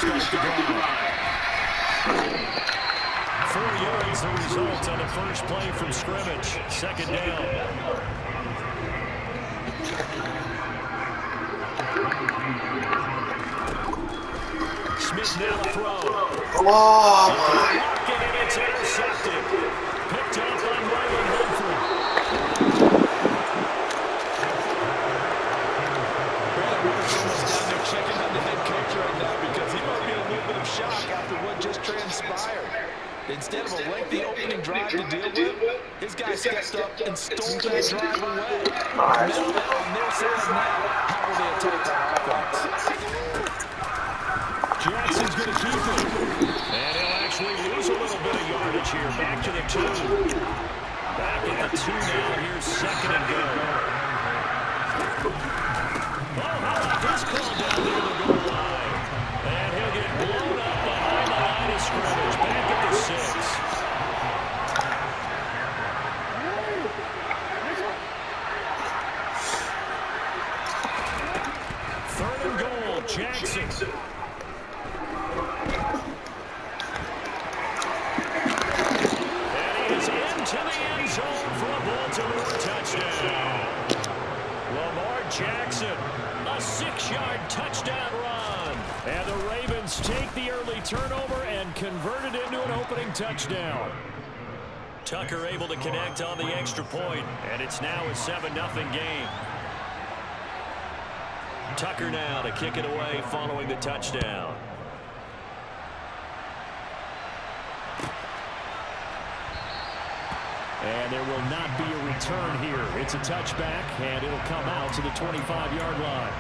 to start the drive. 4 yards the result on the first play from scrimmage. Second down. Smith now to throw. Oh, And it's intercepted. Picked up by Marlon Humphrey. Almost down there checking on the head coach right now because he might be in a little bit of shock after what just transpired. Instead of a lengthy opening drive to deal with, his guy stepped up and stole that drive away. nice. Now on their side now, how will they attack that offense? Jackson's going to keep it. And he'll actually lose a little bit of yardage here. Back to the 2. Back at the 2 now. Here's second and go. Oh, how about this call down near the goal line? And he'll get blown up behind the line of scrimmage. Back at the 6. Third and goal, Jackson. To the end zone for a Baltimore touchdown. Lamar Jackson, a 6-yard touchdown run. And the Ravens take the early turnover and convert it into an opening touchdown. Tucker able to connect on the extra point, and it's now a 7-0 game. Tucker now to kick it away following the touchdown. And there will not be a return here. It's a touchback, and it'll come out to the 25-yard line.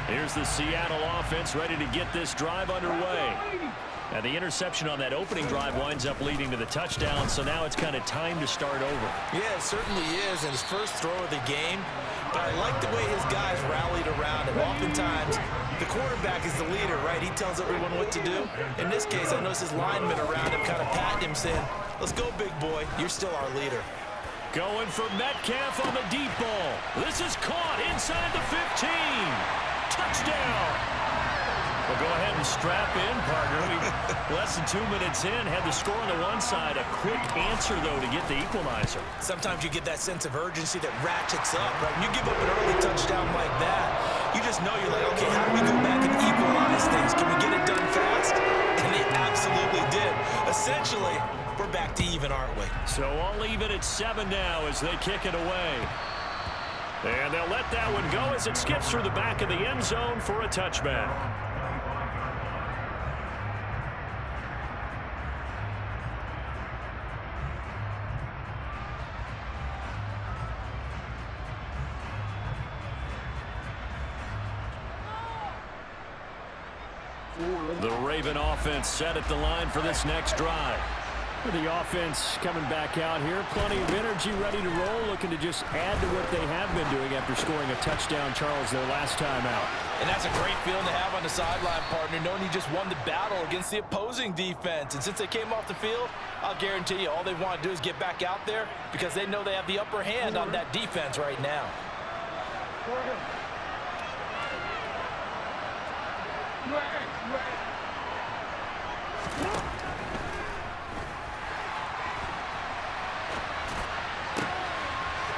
Here's the Seattle offense ready to get this drive underway. And the interception on that opening drive winds up leading to the touchdown, so now it's kind of time to start over. Yeah, it certainly is, and his first throw of the game. But I like the way his guys rallied around him. Oftentimes, the quarterback is the leader, right? He tells everyone what to do. In this case, I noticed his linemen around him kind of patting him, saying, "Let's go, big boy. You're still our leader." Going for Metcalf on the deep ball. This is caught inside the 15. Touchdown. Well, go ahead and strap in, partner. We less than 2 minutes in, had the score on the one side. A quick answer, though, to get the equalizer. Sometimes you get that sense of urgency that ratchets up, right? When you give up an early touchdown like that, you just know you're like, okay, how do we go back and equalize things? Can we get it done fast? And they absolutely did. Essentially, we're back to even, aren't we? So all even at 7 now as they kick it away. And they'll let that one go as it skips through the back of the end zone for a touchback. The Raven offense set at the line for this next drive. The offense coming back out here. Plenty of energy, ready to roll, looking to just add to what they have been doing after scoring a touchdown, Charles, their last time out. And that's a great feeling to have on the sideline, partner, knowing you just won the battle against the opposing defense. And since they came off the field, I'll guarantee you all they want to do is get back out there because they know they have the upper hand on that defense right now.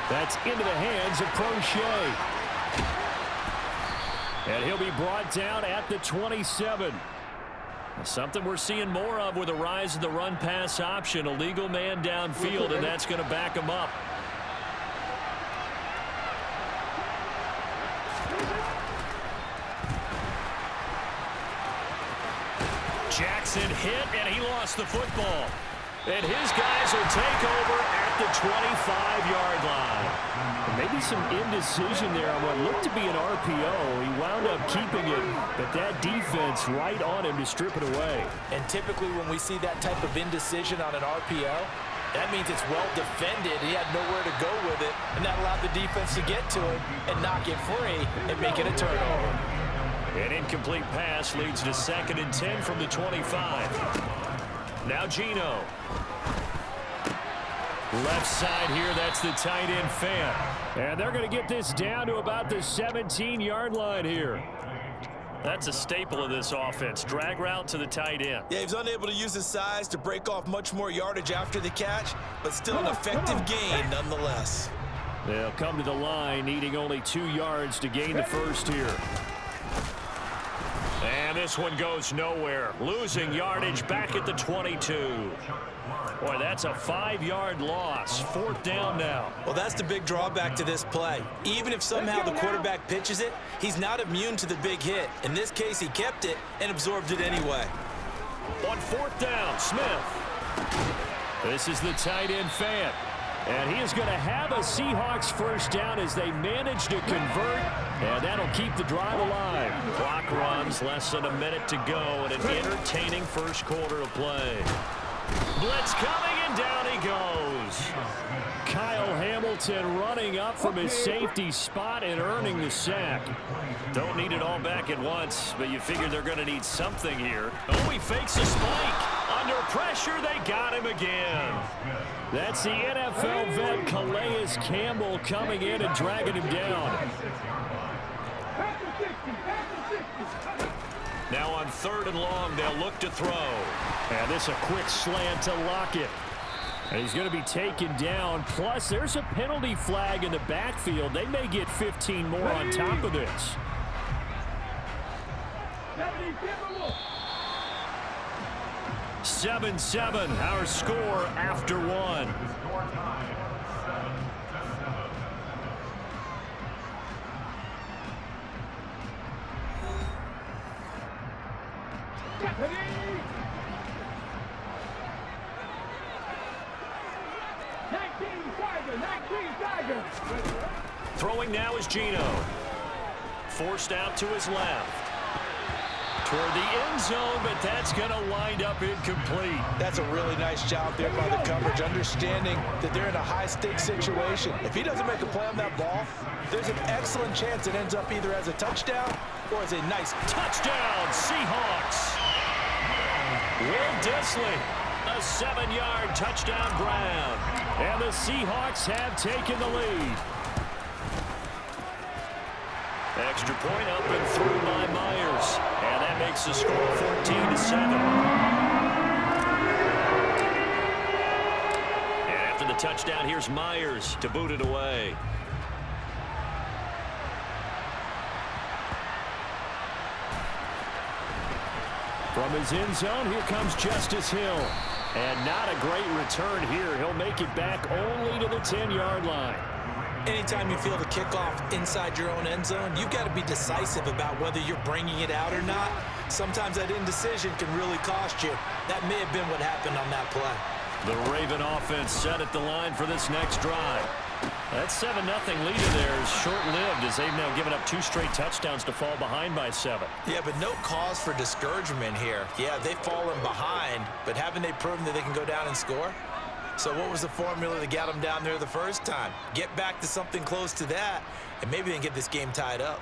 That's into the hands of Crochet. And he'll be brought down at the 27. Something we're seeing more of with the rise of the run-pass option. A legal man downfield, and that's going to back him up. Jackson hit, and he lost the football. And his guys will take over at the 25-yard line. Maybe some indecision there on what looked to be an RPO. He wound up keeping it, but that defense right on him to strip it away. And typically when we see that type of indecision on an RPO, that means it's well defended. He had nowhere to go with it, and that allowed the defense to get to it and knock it free and make it a turnover. An incomplete pass leads to 2nd and 10 from the 25. Now Geno. Left side here, that's the tight end Fan. And they're going to get this down to about the 17-yard line here. That's a staple of this offense. Drag route to the tight end. Yeah, he's unable to use his size to break off much more yardage after the catch, but still an effective gain nonetheless. They'll come to the line, needing only 2 yards to gain the first here. And this one goes nowhere. Losing yardage back at the 22. Boy, that's a 5-yard loss. 4th down now. Well, that's the big drawback to this play. Even if somehow the quarterback pitches it, he's not immune to the big hit. In this case, he kept it and absorbed it anyway. On 4th down, Smith. This is the tight end fan. And he is going to have a Seahawks first down as they manage to convert. And that'll keep the drive alive. Clock runs, less than a minute to go in an entertaining first quarter of play. Blitz coming, and down he goes. Kyle Hamilton running up from his safety spot and earning the sack. Don't need it all back at once, but you figure they're going to need something here. Oh, he fakes a spike. Under pressure, they got him again. That's the NFL vet Calais Campbell coming in and dragging him down. Now on 3rd and long, they'll look to throw. And this a quick slant to Lockett. And he's going to be taken down. Plus, there's a penalty flag in the backfield. They may get 15 more on top of this. 7-7, our score after 1. Throwing now is Geno. Forced out to his left. Toward the end zone, but that's going to wind up incomplete. That's a really nice job there by the coverage, understanding that they're in a high-stakes situation. If he doesn't make a play on that ball, there's an excellent chance it ends up either as a touchdown or as a nice touchdown, Seahawks. Will Dissly, a 7-yard touchdown grab. And the Seahawks have taken the lead. Extra point up and through by Myers. And that makes the score 14-7. And after the touchdown, here's Myers to boot it away. From his end zone, here comes Justice Hill. And not a great return here. He'll make it back only to the 10-yard line. Anytime you feel the kickoff inside your own end zone, you've got to be decisive about whether you're bringing it out or not. Sometimes that indecision can really cost you. That may have been what happened on that play. The Raven offense set at the line for this next drive. That 7-0 leader there is short-lived as they've now given up 2 straight touchdowns to fall behind by 7. Yeah, but no cause for discouragement here. Yeah, they've fallen behind, but haven't they proven that they can go down and score? So what was the formula that got them down there the first time? Get back to something close to that, and maybe they can get this game tied up.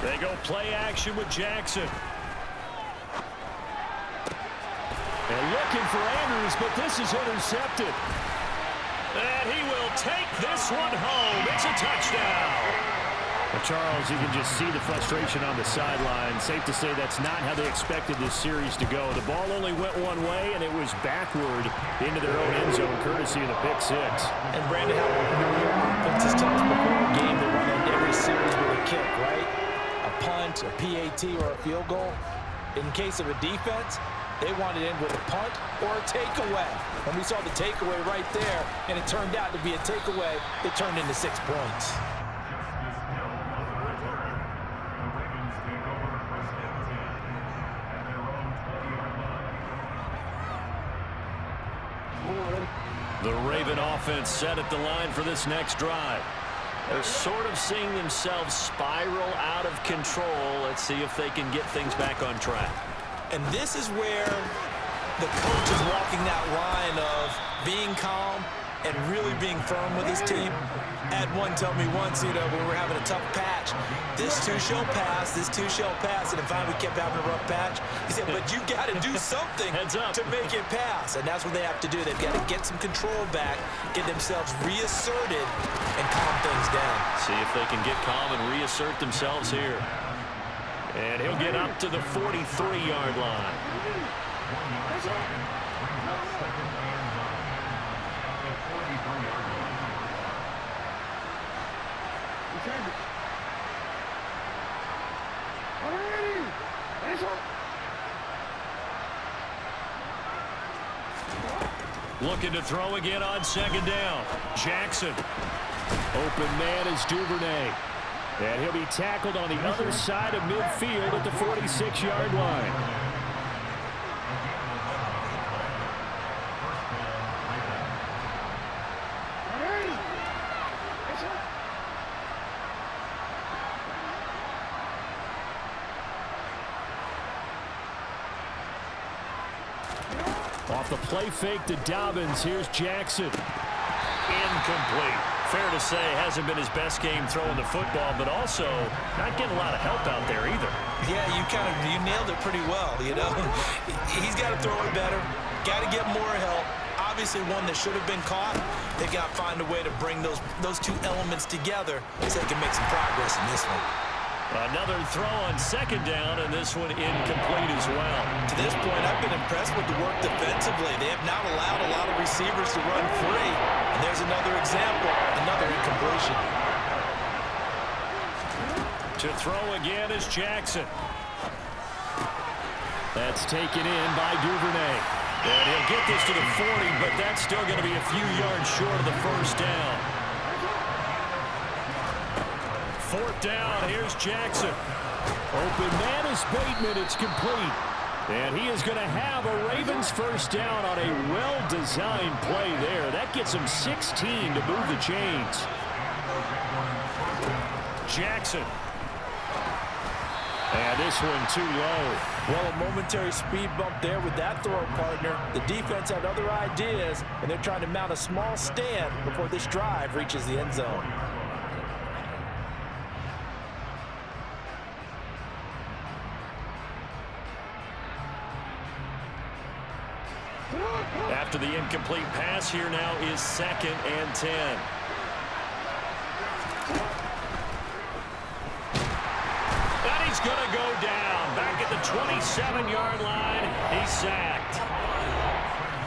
They go play action with Jackson. And looking for Andrews, but this is intercepted. And he will take this one home. It's a touchdown. Well, Charles, you can just see the frustration on the sideline. Safe to say that's not how they expected this series to go. The ball only went one way, and it was backward into their own end zone, courtesy of the pick 6. And Brandon, how often do we hear offenses tell us before a game they want to end every series with a kick, right? A punt, a PAT, or a field goal. In case of a defense, they want it in with a punt or a takeaway. And we saw the takeaway right there, and it turned out to be a takeaway that turned into 6 points. The Raven offense set at the line for this next drive. They're sort of seeing themselves spiral out of control. Let's see if they can get things back on track. And this is where the coach is walking that line of being calm and really being firm with his team. Had one tell me once, when we're having a tough patch, this too shall pass. This too shall pass. And if we kept having a rough patch, he said, but you got to do something to make it pass. And that's what they have to do. They've got to get some control back, get themselves reasserted, and calm things down. See if they can get calm and reassert themselves here. And he'll get up to the 43-yard line. Looking to throw again on second down. Jackson. Open man is Duvernay. And he'll be tackled on the other side of midfield at the 46-yard line. Off the play fake to Dobbins. Here's Jackson. Incomplete. Fair to say, hasn't been his best game throwing the football, but also not getting a lot of help out there either. Yeah, you nailed it pretty well, you know. He's got to throw it better. Got to get more help. Obviously one that should have been caught. They've got to find a way to bring those two elements together so they can make some progress in this one. Another throw on second down, and this one incomplete as well. To this point, I've been impressed with the work defensively. They have not allowed a lot of receivers to run free. And there's another example, another incompletion. To throw again is Jackson. That's taken in by Duvernay. And he'll get this to the 40, but that's still going to be a few yards short of the first down. Fourth down, here's Jackson. Open man is Bateman, it's complete. And he is going to have a Ravens first down on a well-designed play there. That gets him 16 to move the chains. Jackson. And this one too low. Well, a momentary speed bump there with that throw partner. The defense had other ideas, and they're trying to mount a small stand before this drive reaches the end zone. After the incomplete pass, here now is 2nd and 10. And he's going to go down. Back at the 27-yard line, he's sacked.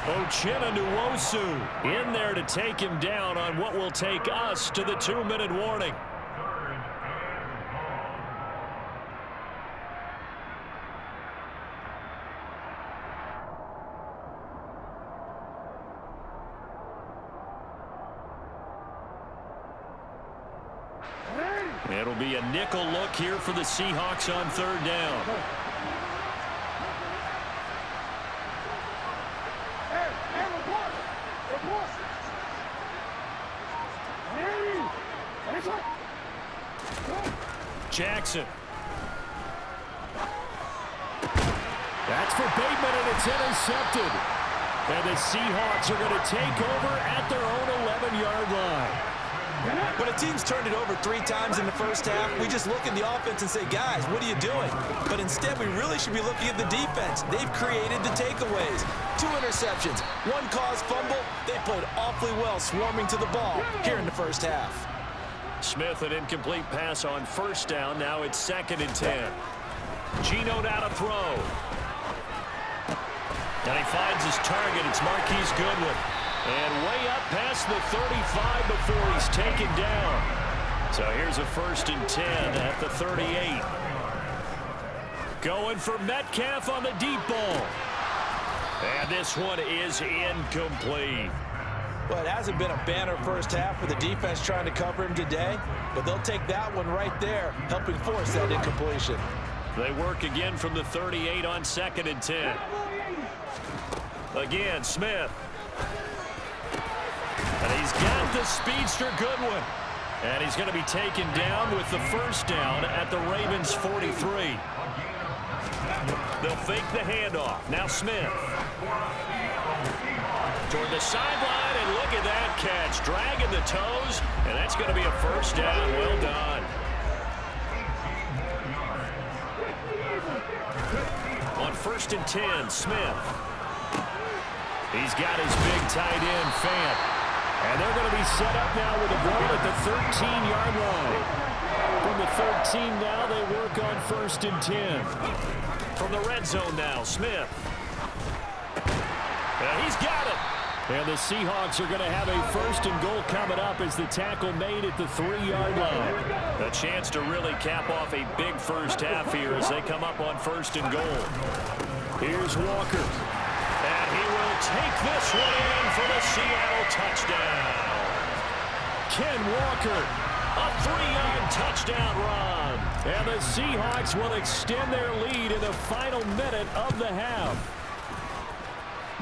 Uchenna Nwosu in there to take him down on what will take us to the 2-minute warning. It'll be a nickel look here for the Seahawks on third down. Jackson. That's for Bateman, and it's intercepted. And the Seahawks are going to take over at their own 11-yard line. When a team's turned it over 3 times in the first half, we just look at the offense and say, guys, what are you doing? But instead, we really should be looking at the defense. They've created the takeaways. 2 interceptions, 1 caused fumble. They played awfully well swarming to the ball here in the first half. Smith, an incomplete pass on first down. Now it's 2nd and 10. Geno now to throw. And he finds his target. It's Marquise Goodwin. And way up past the 35 before he's taken down. So here's a 1st and 10 at the 38. Going for Metcalf on the deep ball. And this one is incomplete. Well, it hasn't been a banner first half for the defense trying to cover him today, but they'll take that one right there, helping force that incompletion. They work again from the 38 on 2nd and 10. Again, Smith. And he's got the speedster Goodwin. And he's going to be taken down with the first down at the Ravens 43. They'll fake the handoff. Now Smith. Toward the sideline, and look at that catch. Dragging the toes, and that's going to be a first down. Well done. first and 10. Smith. He's got his big tight end, Fant. And they're going to be set up now with a ball at the 13-yard line. From the 13 now, they work on first and 10. From the red zone now, Smith. And he's got it. And the Seahawks are going to have a first and goal coming up as the tackle made at the 3-yard line. A chance to really cap off a big first half here as they come up on first and goal. Here's Walker. And he will take this one in for the Seattle touchdown. Ken Walker, a 3-yard touchdown run. And the Seahawks will extend their lead in the final minute of the half.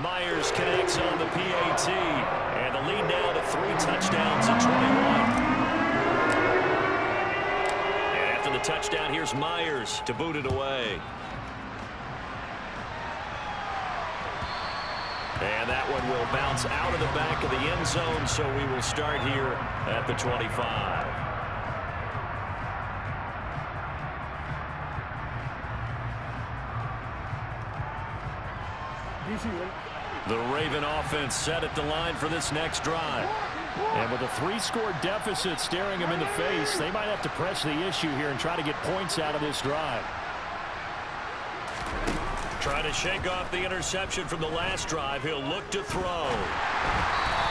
Myers connects on the PAT. And the lead now to 3 touchdowns at 21. And after the touchdown, here's Myers to boot it away. And that one will bounce out of the back of the end zone, so we will start here at the 25. The Raven offense set at the line for this next drive. And with a 3-score deficit staring them in the face, they might have to press the issue here and try to get points out of this drive. Trying to shake off the interception from the last drive. He'll look to throw.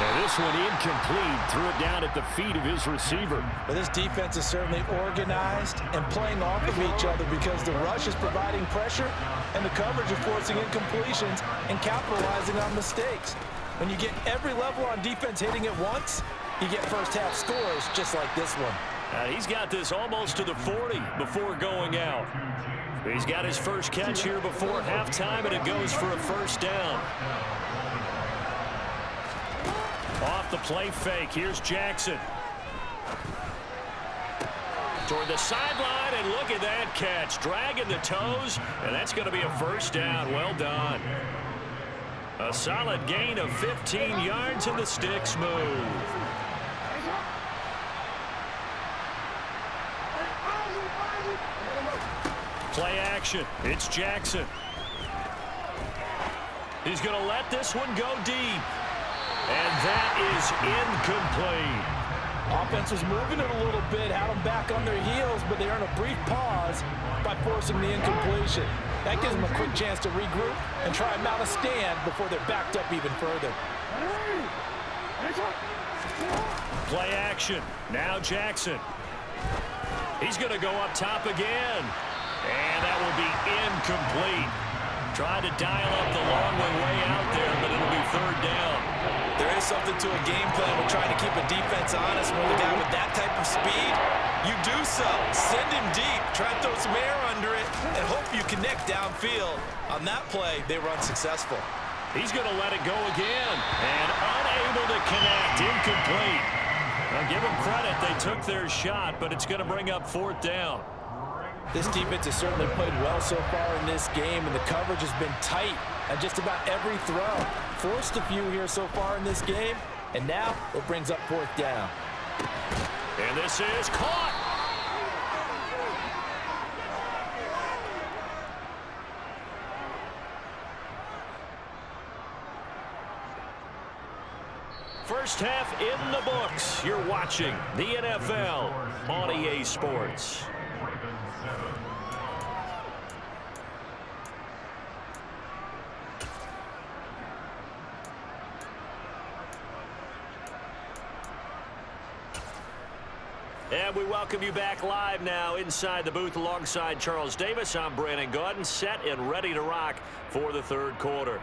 And this one incomplete. Threw it down at the feet of his receiver. But this defense is certainly organized and playing off of each other because the rush is providing pressure and the coverage is forcing incompletions and capitalizing on mistakes. When you get every level on defense hitting at once, you get first half scores just like this one. He's got this almost to the 40 before going out. He's got his first catch here before halftime, and it goes for a first down. Off the play fake, here's Jackson. Toward the sideline, and look at that catch. Dragging the toes, and that's going to be a first down. Well done. A solid gain of 15 yards, and the sticks move. Play action. It's Jackson. He's going to let this one go deep. And that is incomplete. Offense was moving it a little bit, had them back on their heels, but they earned a brief pause by forcing the incompletion. That gives them a quick chance to regroup and try and mount a stand before they're backed up even further. Play action. Now Jackson. He's going to go up top again. And that will be incomplete. Tried to dial up the long way out there, but it'll be third down. There is something to a game plan with trying to keep a defense honest. When the guy with that type of speed, you do so. Send him deep. Try to throw some air under it and hope you connect downfield. On that play, they run successful. He's going to let it go again. And unable to connect. Incomplete. Now give them credit. They took their shot, but it's going to bring up fourth down. This defense has certainly played well so far in this game, and the coverage has been tight on just about every throw. Forced a few here so far in this game, and now it brings up fourth down. And this is caught. First half in the books. You're watching the NFL on EA Sports. And we welcome you back live now inside the booth alongside Charles Davis. I'm Brandon Gaudin, set and ready to rock for the third quarter.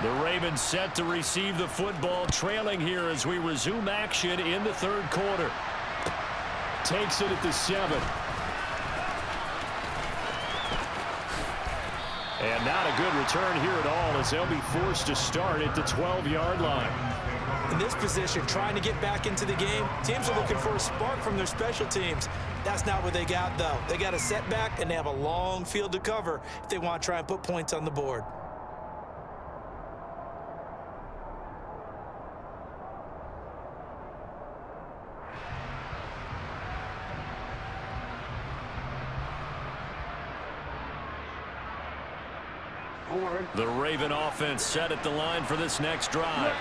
The Ravens set to receive the football, trailing here as we resume action in the third quarter. Takes it at the 7. And not a good return here at all as they'll be forced to start at the 12-yard line. In this position, trying to get back into the game, teams are looking for a spark from their special teams. That's not what they got, though. They got a setback, and they have a long field to cover if they want to try and put points on the board. The Raven offense set at the line for this next drive.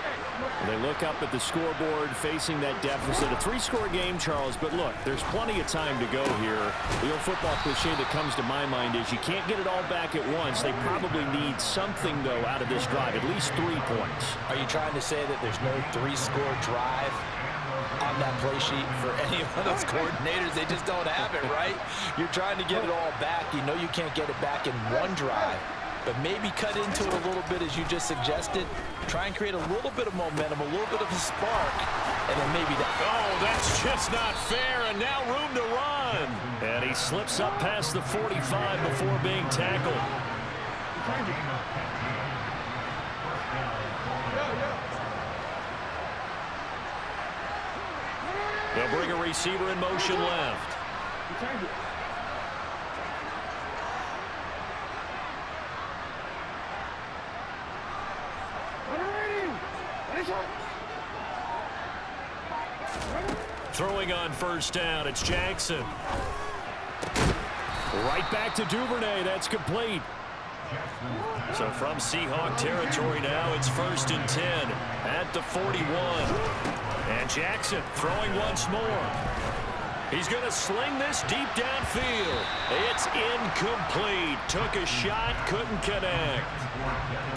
They look up at the scoreboard facing that deficit. A 3-score game, Charles, but look, there's plenty of time to go here. The old football cliche that comes to my mind is you can't get it all back at once. They probably need something, though, out of this drive, at least 3 points. Are you trying to say that there's no 3-score drive on that play sheet for any of those coordinators? They just don't have it, right? You're trying to get it all back. You know you can't get it back in one drive. But maybe cut into it a little bit, as you just suggested. Try and create a little bit of momentum, a little bit of a spark, and then maybe that. Oh, that's just not fair, and now room to run. And he slips up past the 45 before being tackled. They'll bring a receiver in motion left. Throwing on first down, it's Jackson. Right back to Duvernay, that's complete. So from Seahawk territory now, it's 1st and 10 at the 41. And Jackson throwing once more. He's going to sling this deep downfield. It's incomplete. Took a shot, couldn't connect.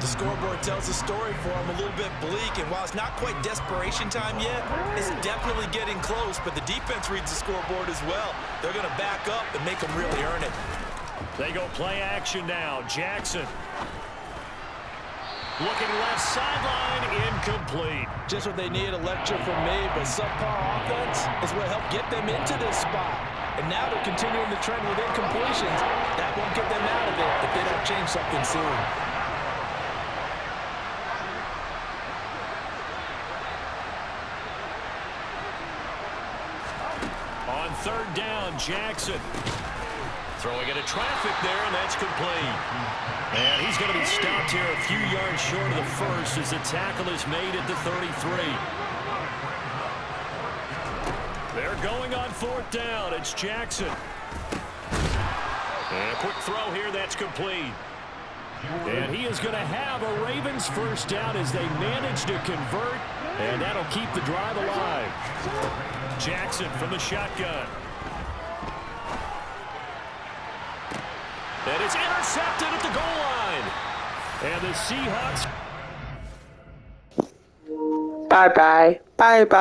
The scoreboard tells a story for him, a little bit bleak, and while it's not quite desperation time yet, it's definitely getting close, but the defense reads the scoreboard as well. They're going to back up and make them really earn it. They go play action now. Jackson. Looking left sideline, incomplete. Just what they need, a lecture from me, but subpar offense is what helped get them into this spot. And now they're continuing the trend with incompletions. That won't get them out of it if they don't change something soon. On 3rd down, Jackson. Throwing into traffic there, and that's complete. And he's going to be stopped here a few yards short of the first as the tackle is made at the 33. They're going on 4th down. It's Jackson. And a quick throw here, that's complete. And he is going to have a Ravens first down as they manage to convert, and that'll keep the drive alive. Jackson from the shotgun. And it's intercepted at the goal line. And the Seahawks. Bye-bye. Bye-bye.